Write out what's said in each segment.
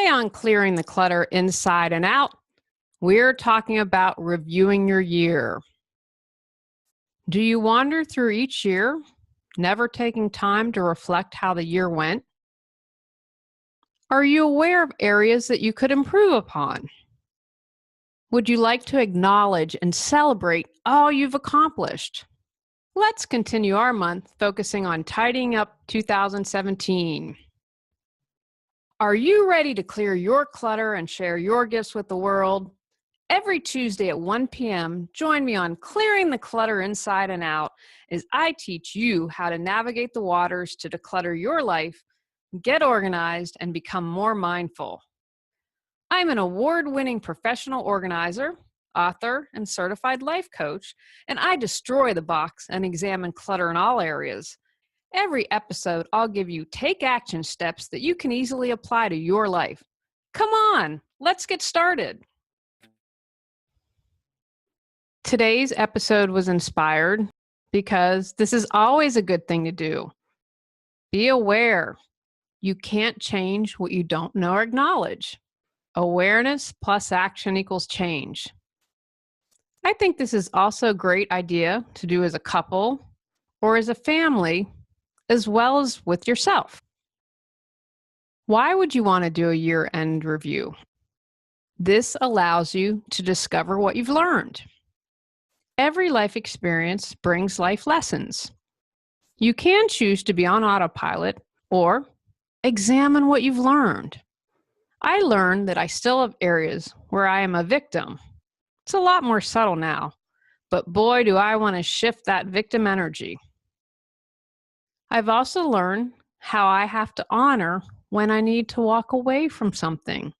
Today on Clearing the Clutter Inside and Out, we're talking about reviewing your year. Do you wander through each year, never taking time to reflect how the year went? Are you aware of areas that you could improve upon? Would you like to acknowledge and celebrate all you've accomplished? Let's continue our month focusing on tidying up 2017. Are you ready to clear your clutter and share your gifts with the world? Every Tuesday at 1 p.m., join me on Clearing the Clutter Inside and Out as I teach you how to navigate the waters to declutter your life, get organized, and become more mindful. I'm an award-winning professional organizer, author, and certified life coach, and I destroy the box and examine clutter in all areas. Every episode, I'll give you take action steps that you can easily apply to your life. Come on, let's get started. Today's episode was inspired because this is always a good thing to do. Be aware. You can't change what you don't know or acknowledge. Awareness plus action equals change. I think this is also a great idea to do as a couple or as a family, as well as with yourself. Why would you want to do a year-end review? This allows you to discover what you've learned. Every life experience brings life lessons. You can choose to be on autopilot or examine what you've learned. I learned that I still have areas where I am a victim. It's a lot more subtle now, but boy, do I want to shift that victim energy. I've also learned how I have to honor when I need to walk away from something.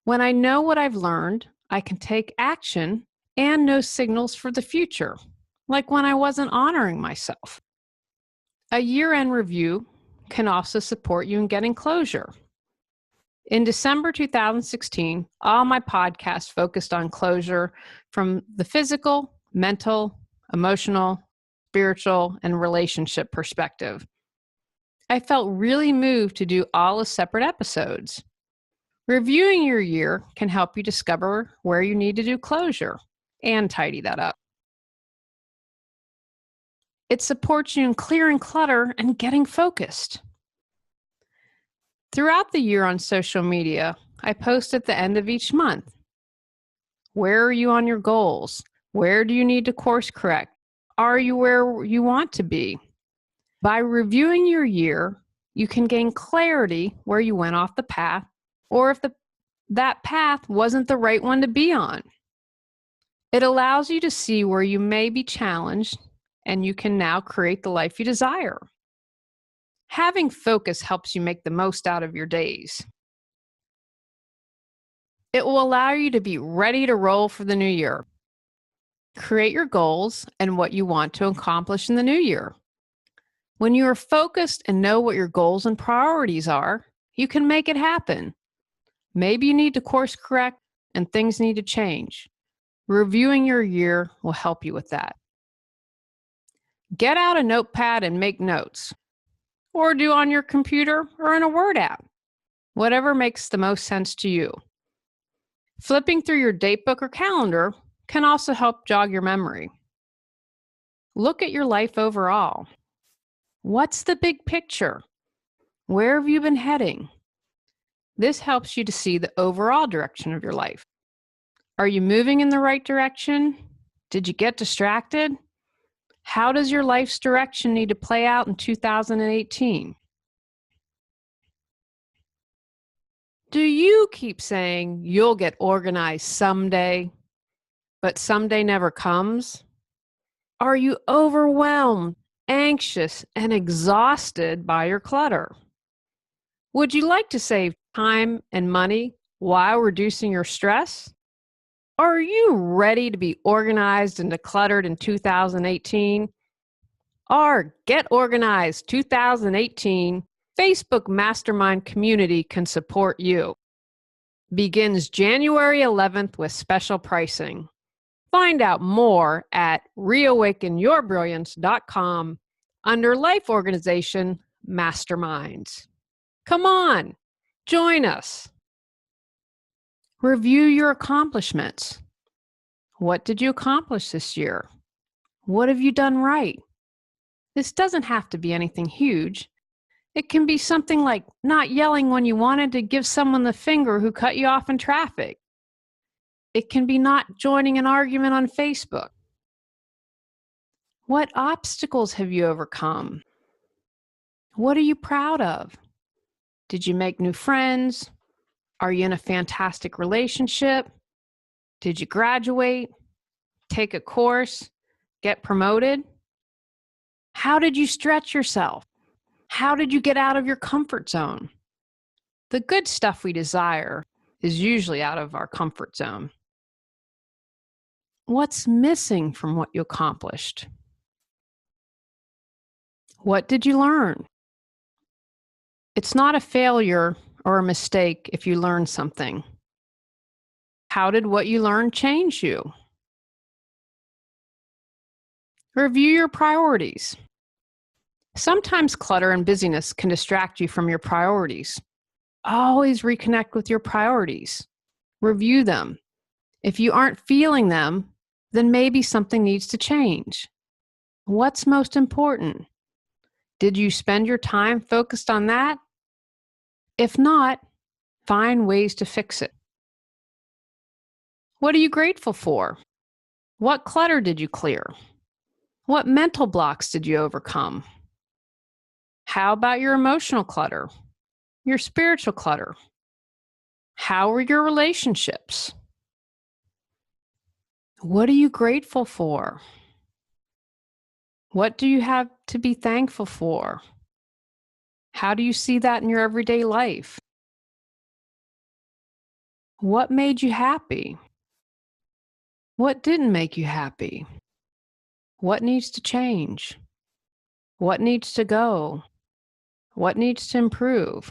When I know what I've learned, I can take action and know signals for the future, like when I wasn't honoring myself. A year-end review can also support you in getting closure. In December 2016, all my podcasts focused on closure from the physical, mental, emotional, spiritual, and relationship perspective. I felt really moved to do all as separate episodes. Reviewing your year can help you discover where you need to do closure and tidy that up. It supports you in clearing clutter and getting focused. Throughout the year on social media, I post at the end of each month. Where are you on your goals? Where do you need to course correct? Are you where you want to be? By reviewing your year, you can gain clarity where you went off the path or if that path wasn't the right one to be on. It allows you to see where you may be challenged and you can now create the life you desire. Having focus helps you make the most out of your days. It will allow you to be ready to roll for the new year. Create your goals and what you want to accomplish in the new year. When you are focused and know what your goals and priorities are, you can make it happen. Maybe you need to course correct and things need to change. Reviewing your year will help you with that. Get out a notepad and make notes, or do on your computer or in a Word app, whatever makes the most sense to you. Flipping through your date book or calendar can also help jog your memory. Look at your life overall. What's the big picture? Where have you been heading? This helps you to see the overall direction of your life. Are you moving in the right direction? Did you get distracted? How does your life's direction need to play out in 2018? Do you keep saying you'll get organized someday, but someday never comes? Are you overwhelmed, anxious, and exhausted by your clutter? Would you like to save time and money while reducing your stress? Are you ready to be organized and decluttered in 2018? Our Get Organized 2018 Facebook Mastermind community can support you. Begins January 11th with special pricing. Find out more at reawakenyourbrilliance.com under Life Organization Masterminds. Come on, Join us. Review your accomplishments. What did you accomplish this year? What have you done right? This doesn't have to be anything huge. It can be something like not yelling when you wanted to give someone the finger who cut you off in traffic. It can be not joining an argument on Facebook. What obstacles have you overcome? What are you proud of? Did you make new friends? Are you in a fantastic relationship? Did you graduate? Take a course? Get promoted? How did you stretch yourself? How did you get out of your comfort zone? The good stuff we desire is usually out of our comfort zone. What's missing from what you accomplished? What did you learn? It's not a failure or a mistake if you learn something. How did what you learned change you? Review your priorities. Sometimes clutter and busyness can distract you from your priorities. Always reconnect with your priorities. Review them. If you aren't feeling them, then maybe something needs to change. What's most important? Did you spend your time focused on that? If not, find ways to fix it. What are you grateful for? What clutter did you clear? What mental blocks did you overcome? How about your emotional clutter? Your spiritual clutter? How are your relationships? What are you grateful for? What do you have to be thankful for? How do you see that in your everyday life? What made you happy? What didn't make you happy? What needs to change? What needs to go? What needs to improve?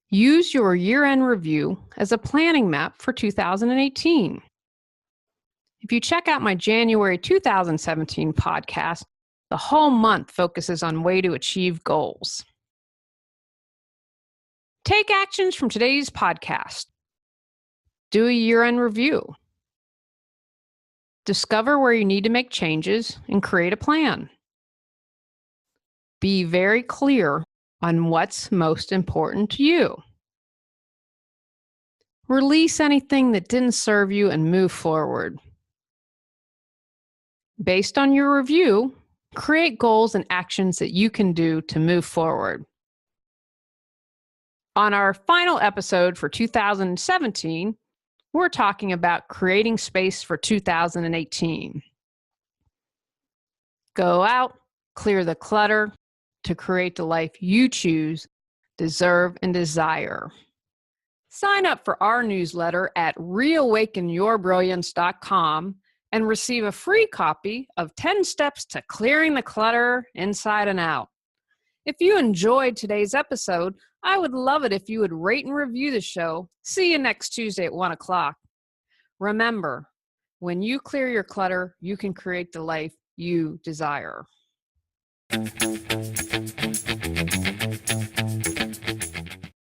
Use your year-end review as a planning map for 2018. If you check out my January 2017 podcast, the whole month focuses on way to achieve goals. Take actions from today's podcast. Do a year-end review. Discover where you need to make changes and create a plan. Be very clear on what's most important to you. Release anything that didn't serve you and move forward. Based on your review, create goals and actions that you can do to move forward. On our final episode for 2017, we're talking about creating space for 2018. Go out, clear the clutter to create the life you choose, deserve, and desire. Sign up for our newsletter at reawakenyourbrilliance.com and receive a free copy of 10 Steps to Clearing the Clutter Inside and Out. If you enjoyed today's episode, I would love it if you would rate and review the show. See you next Tuesday at 1 o'clock. Remember, when you clear your clutter, you can create the life you desire.